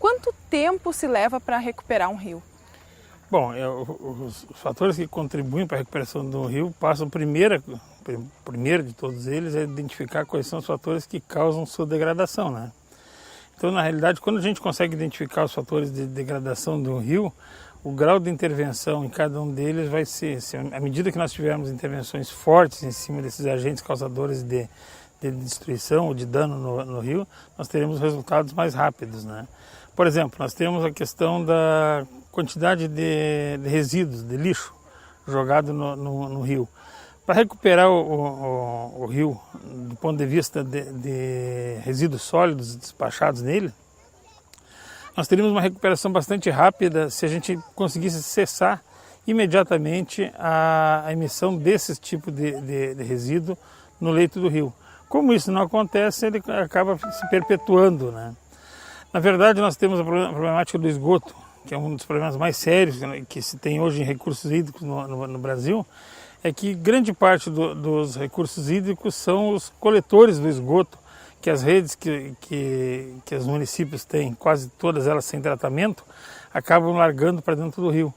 quanto tempo se leva para recuperar um rio? Bom, os fatores que contribuem para a recuperação do rio passam primeiro de todos eles é identificar quais são os fatores que causam sua degradação, né? Então, na realidade, quando a gente consegue identificar os fatores de degradação do rio, o grau de intervenção em cada um deles vai ser, à medida que nós tivermos intervenções fortes em cima desses agentes causadores de destruição ou de dano no rio, nós teremos resultados mais rápidos, né? Por exemplo, nós temos a questão da quantidade de resíduos, de lixo jogado no rio. Para recuperar o rio do ponto de vista de resíduos sólidos despachados nele, nós teríamos uma recuperação bastante rápida se a gente conseguisse cessar imediatamente a emissão desses tipos de resíduo no leito do rio. Como isso não acontece, ele acaba se perpetuando, né? Na verdade, nós temos a problemática do esgoto, que é um dos problemas mais sérios que se tem hoje em recursos hídricos no Brasil, é que grande parte dos recursos hídricos são os coletores do esgoto, que as redes que os municípios têm, quase todas elas sem tratamento, acabam largando para dentro do rio.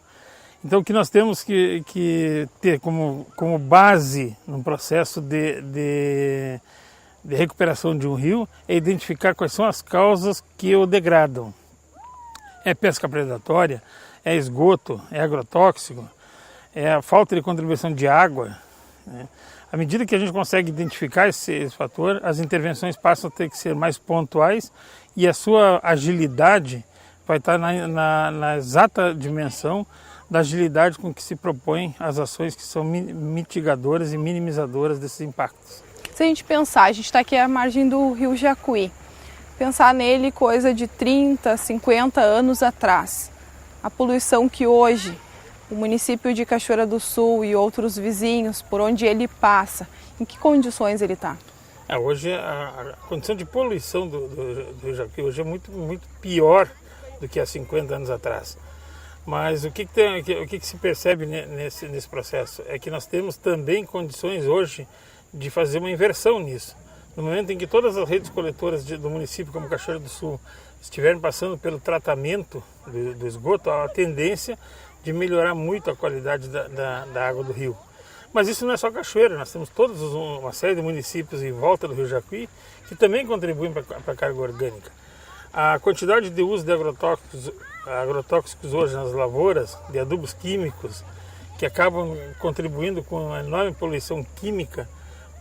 Então, o que nós temos que ter como base no processo de recuperação de um rio é identificar quais são as causas que o degradam. É pesca predatória, é esgoto, é agrotóxico, é a falta de contribuição de água, né? À medida que a gente consegue identificar esse fator, as intervenções passam a ter que ser mais pontuais e a sua agilidade vai estar na exata dimensão da agilidade com que se propõem as ações que são mitigadoras e minimizadoras desses impactos. Se a gente pensar, a gente está aqui à margem do rio Jacuí, pensar nele coisa de 30, 50 anos atrás, a poluição que hoje o município de Cachoeira do Sul e outros vizinhos, por onde ele passa, em que condições ele está? Hoje a condição de poluição do Rio Jacuí hoje é muito, muito pior do que há 50 anos atrás. Mas o que se percebe nesse processo é que nós temos também condições hoje de fazer uma inversão nisso. No momento em que todas as redes coletoras do município, como Cachoeira do Sul, estiverem passando pelo tratamento do esgoto, há a tendência de melhorar muito a qualidade da água do rio. Mas isso não é só Cachoeira, nós temos uma série de municípios em volta do Rio Jacuí que também contribuem para a carga orgânica. A quantidade de uso de agrotóxicos hoje nas lavouras, de adubos químicos, que acabam contribuindo com uma enorme poluição química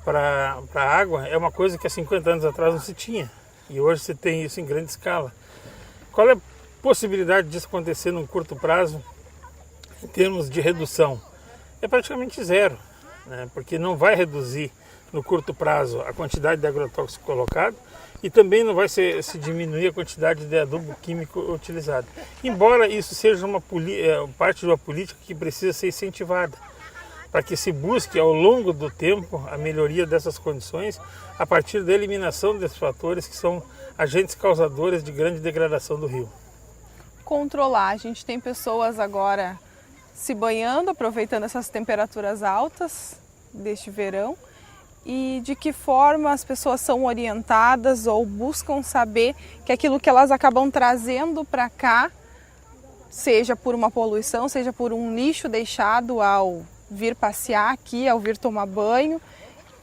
para a água, é uma coisa que há 50 anos atrás não se tinha. E hoje se tem isso em grande escala. Qual é a possibilidade disso acontecer num curto prazo? Em termos de redução, é praticamente zero, né? Porque não vai reduzir no curto prazo a quantidade de agrotóxico colocado e também não vai se diminuir a quantidade de adubo químico utilizado. Embora isso seja parte de uma política que precisa ser incentivada, para que se busque ao longo do tempo a melhoria dessas condições a partir da eliminação desses fatores que são agentes causadores de grande degradação do rio. Controlar, a gente tem pessoas agora se banhando, aproveitando essas temperaturas altas deste verão, e de que forma as pessoas são orientadas ou buscam saber que aquilo que elas acabam trazendo para cá, seja por uma poluição, seja por um lixo deixado ao vir passear aqui, ao vir tomar banho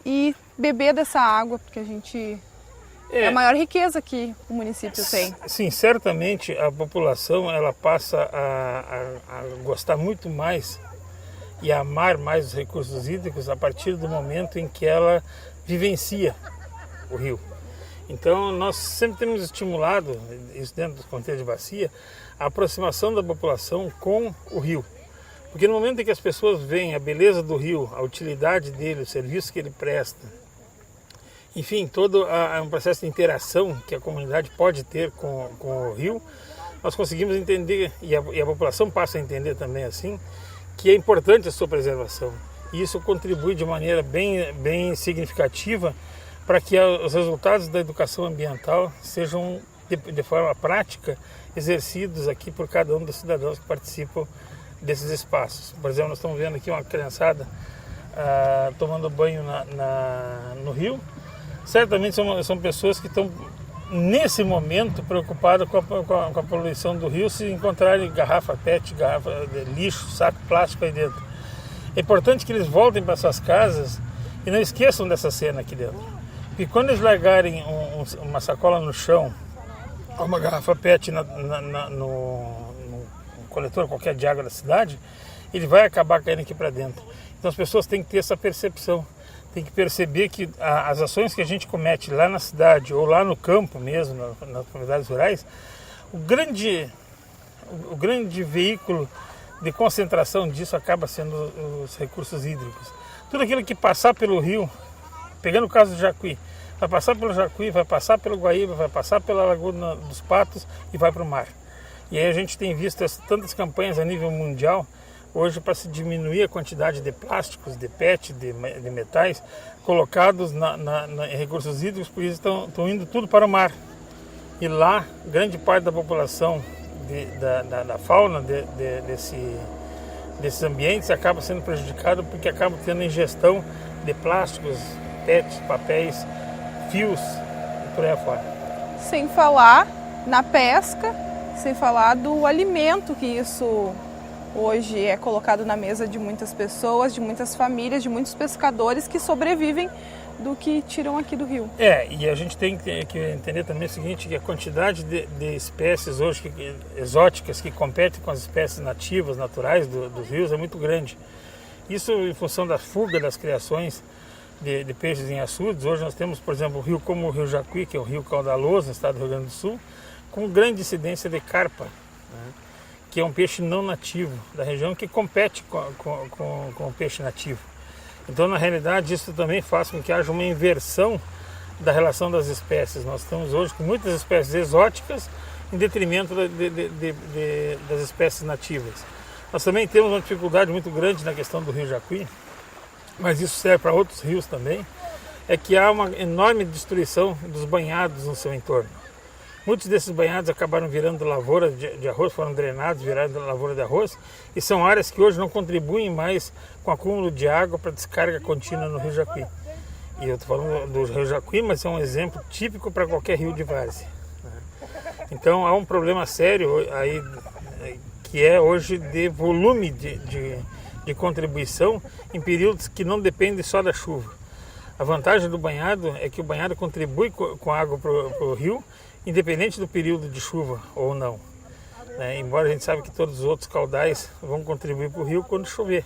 e beber dessa água, porque a gente é a maior riqueza que o município tem. Sim, certamente a população ela passa a gostar muito mais e a amar mais os recursos hídricos a partir do momento em que ela vivencia o rio. Então nós sempre temos estimulado, isso dentro do contexto de bacia, a aproximação da população com o rio. Porque no momento em que as pessoas veem a beleza do rio, a utilidade dele, o serviço que ele presta, enfim, todo um processo de interação que a comunidade pode ter com o rio, nós conseguimos entender, e a população passa a entender também assim, que é importante a sua preservação. E isso contribui de maneira bem significativa para que os resultados da educação ambiental sejam, de forma prática, exercidos aqui por cada um dos cidadãos que participam desses espaços. Por exemplo, nós estamos vendo aqui uma criançada tomando banho no rio. Certamente são pessoas que estão nesse momento, preocupados com a poluição do rio, se encontrarem garrafa PET, garrafa de lixo, saco plástico aí dentro. É importante que eles voltem para suas casas e não esqueçam dessa cena aqui dentro. E quando eles largarem uma sacola no chão, ou uma garrafa PET no coletor qualquer de água da cidade, ele vai acabar caindo aqui para dentro. Então as pessoas têm que ter essa percepção, tem que perceber que as ações que a gente comete lá na cidade ou lá no campo mesmo, nas comunidades rurais, o grande veículo de concentração disso acaba sendo os recursos hídricos. Tudo aquilo que passar pelo rio, pegando o caso do Jacuí, vai passar pelo Jacuí, vai passar pelo Guaíba, vai passar pela Lagoa dos Patos e vai para o mar. E aí a gente tem visto tantas campanhas a nível mundial hoje para se diminuir a quantidade de plásticos, de PET, de metais colocados em recursos hídricos, por isso estão indo tudo para o mar. E lá, grande parte da população da fauna desses ambientes acaba sendo prejudicada porque acaba tendo ingestão de plásticos, PET, papéis, fios e por aí afora. Sem falar na pesca, sem falar do alimento que isso hoje é colocado na mesa de muitas pessoas, de muitas famílias, de muitos pescadores que sobrevivem do que tiram aqui do rio. E a gente tem que entender também o seguinte, que a quantidade de espécies hoje exóticas que competem com as espécies nativas, naturais dos rios é muito grande. Isso em função da fuga das criações de peixes em açudes. Hoje nós temos, por exemplo, um rio como o Rio Jacuí, que é o rio caudaloso no estado do Rio Grande do Sul, com grande incidência de carpa, né? Que é um peixe não nativo da região que compete com o peixe nativo. Então, na realidade, isso também faz com que haja uma inversão da relação das espécies. Nós estamos hoje com muitas espécies exóticas em detrimento das espécies nativas. Nós também temos uma dificuldade muito grande na questão do Rio Jacuí, mas isso serve para outros rios também, é que há uma enorme destruição dos banhados no seu entorno. Muitos desses banhados acabaram virando lavoura de arroz, foram drenados, viraram lavoura de arroz, e são áreas que hoje não contribuem mais com o acúmulo de água para descarga contínua no Rio Jacuí. E eu estou falando do Rio Jacuí, mas é um exemplo típico para qualquer rio de várzea. Então há um problema sério aí, que é hoje de volume de contribuição em períodos que não dependem só da chuva. A vantagem do banhado é que o banhado contribui com a água para o rio, independente do período de chuva ou não. Embora a gente saiba que todos os outros caudais vão contribuir para o rio quando chover.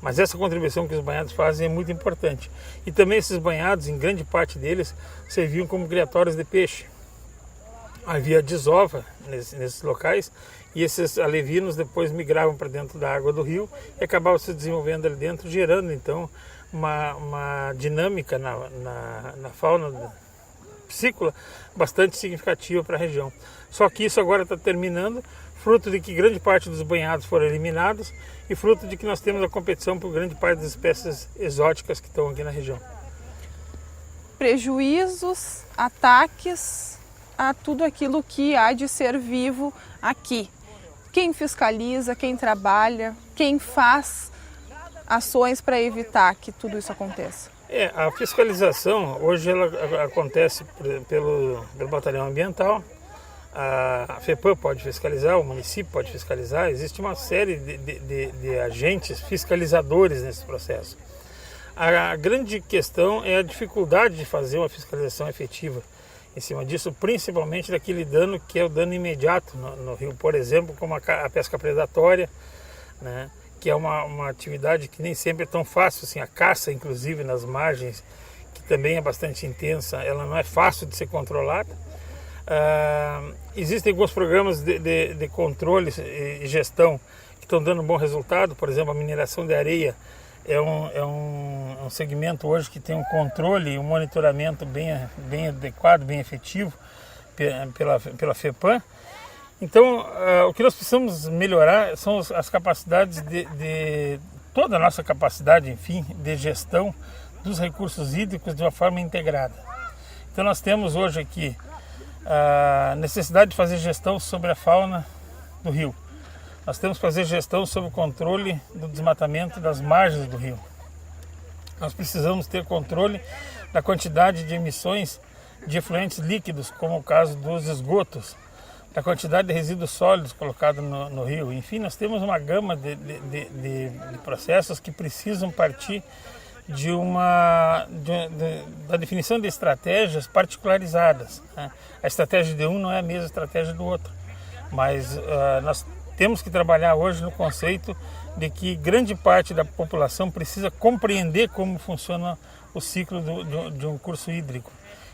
Mas essa contribuição que os banhados fazem é muito importante. E também esses banhados, em grande parte deles, serviam como criatórios de peixe. Havia desova nesses locais e esses alevinos depois migravam para dentro da água do rio e acabavam se desenvolvendo ali dentro, gerando então uma dinâmica na fauna piscícola bastante significativa para a região. Só que isso agora está terminando, fruto de que grande parte dos banhados foram eliminados e fruto de que nós temos a competição por grande parte das espécies exóticas que estão aqui na região. Prejuízos, ataques a tudo aquilo que há de ser vivo aqui. Quem fiscaliza, quem trabalha, quem faz ações para evitar que tudo isso aconteça? A fiscalização hoje ela acontece pelo Batalhão Ambiental, a FEPAM pode fiscalizar, o município pode fiscalizar, existe uma série de agentes fiscalizadores nesse processo. A grande questão é a dificuldade de fazer uma fiscalização efetiva em cima disso, principalmente daquele dano que é o dano imediato no rio, por exemplo, como a pesca predatória, né? Que é uma atividade que nem sempre é tão fácil, assim, a caça, inclusive, nas margens, que também é bastante intensa, ela não é fácil de ser controlada. Existem alguns programas de controle e gestão que estão dando um bom resultado, por exemplo, a mineração de areia é um segmento hoje que tem um controle e um monitoramento bem adequado, bem efetivo pela FEPAM. Então, o que nós precisamos melhorar são as capacidades toda a nossa capacidade, enfim, de gestão dos recursos hídricos de uma forma integrada. Então, nós temos hoje aqui a necessidade de fazer gestão sobre a fauna do rio. Nós temos que fazer gestão sobre o controle do desmatamento das margens do rio. Nós precisamos ter controle da quantidade de emissões de efluentes líquidos, como o caso dos esgotos, da quantidade de resíduos sólidos colocados no rio. Enfim, nós temos uma gama de processos que precisam partir da definição de estratégias particularizadas, né? A estratégia de um não é a mesma estratégia do outro, mas nós temos que trabalhar hoje no conceito de que grande parte da população precisa compreender como funciona o ciclo de um curso hídrico.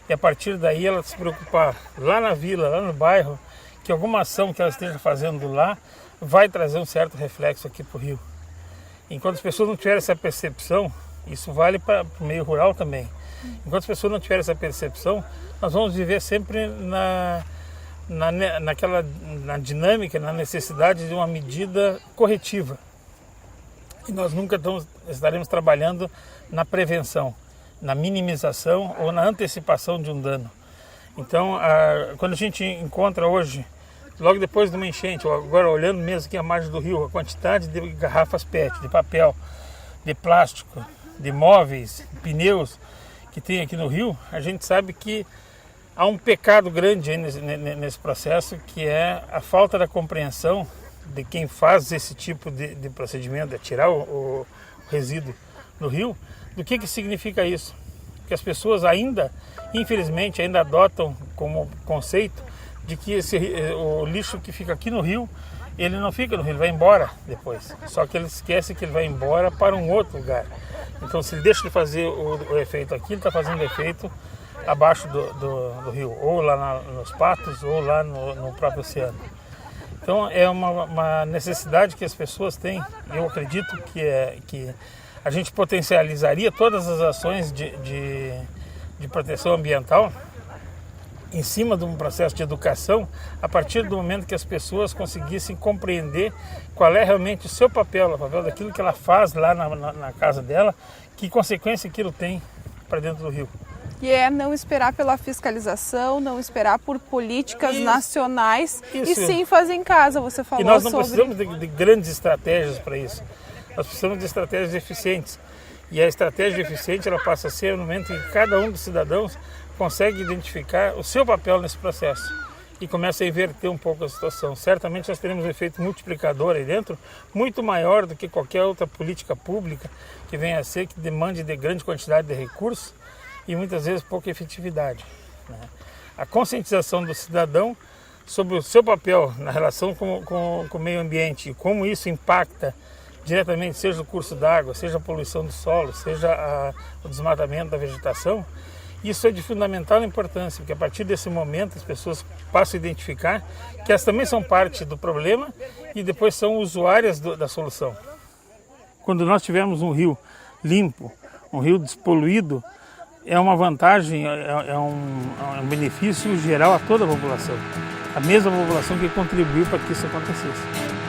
E a partir daí ela se preocupar lá na vila, lá no bairro, que alguma ação que ela esteja fazendo lá vai trazer um certo reflexo aqui para o rio. Enquanto as pessoas não tiverem essa percepção, isso vale para o meio rural também. Enquanto as pessoas não tiverem essa percepção, nós vamos viver sempre na dinâmica, na necessidade de uma medida corretiva. E nós nunca estaremos trabalhando na prevenção, na minimização ou na antecipação de um dano. Então, quando a gente encontra hoje, logo depois de uma enchente, ou agora olhando mesmo aqui a margem do rio, a quantidade de garrafas PET, de papel, de plástico, de móveis, pneus que tem aqui no rio, a gente sabe que há um pecado grande aí nesse processo, que é a falta da compreensão de quem faz esse tipo de procedimento, de tirar o resíduo no rio, do que significa isso. Que as pessoas ainda, infelizmente, ainda adotam como conceito de que o lixo que fica aqui no rio, ele não fica no rio, ele vai embora depois. Só que ele esquece que ele vai embora para um outro lugar. Então, se ele deixa de fazer o efeito aqui, ele está fazendo efeito abaixo do rio, ou lá nos patos, ou lá no próprio oceano. Então, é uma necessidade que as pessoas têm. Eu acredito que a gente potencializaria todas as ações de proteção ambiental em cima de um processo de educação, a partir do momento que as pessoas conseguissem compreender qual é realmente o seu papel, o papel daquilo que ela faz lá na casa dela, que consequência aquilo tem para dentro do rio. E é não esperar pela fiscalização, não esperar por políticas nacionais, e sim fazer em casa, você falou. E nós não precisamos de grandes estratégias para isso, nós precisamos de estratégias eficientes. E a estratégia eficiente ela passa a ser no momento em que cada um dos cidadãos consegue identificar o seu papel nesse processo e começa a inverter um pouco a situação. Certamente nós teremos um efeito multiplicador aí dentro, muito maior do que qualquer outra política pública que venha a ser, que demande de grande quantidade de recursos e muitas vezes pouca efetividade, né? A conscientização do cidadão sobre o seu papel na relação com o meio ambiente e como isso impacta diretamente, seja o curso d'água, seja a poluição do solo, seja o desmatamento da vegetação, isso é de fundamental importância, porque a partir desse momento as pessoas passam a identificar que elas também são parte do problema e depois são usuárias da solução. Quando nós tivermos um rio limpo, um rio despoluído, é uma vantagem, é um benefício geral a toda a população. A mesma população que contribuiu para que isso acontecesse.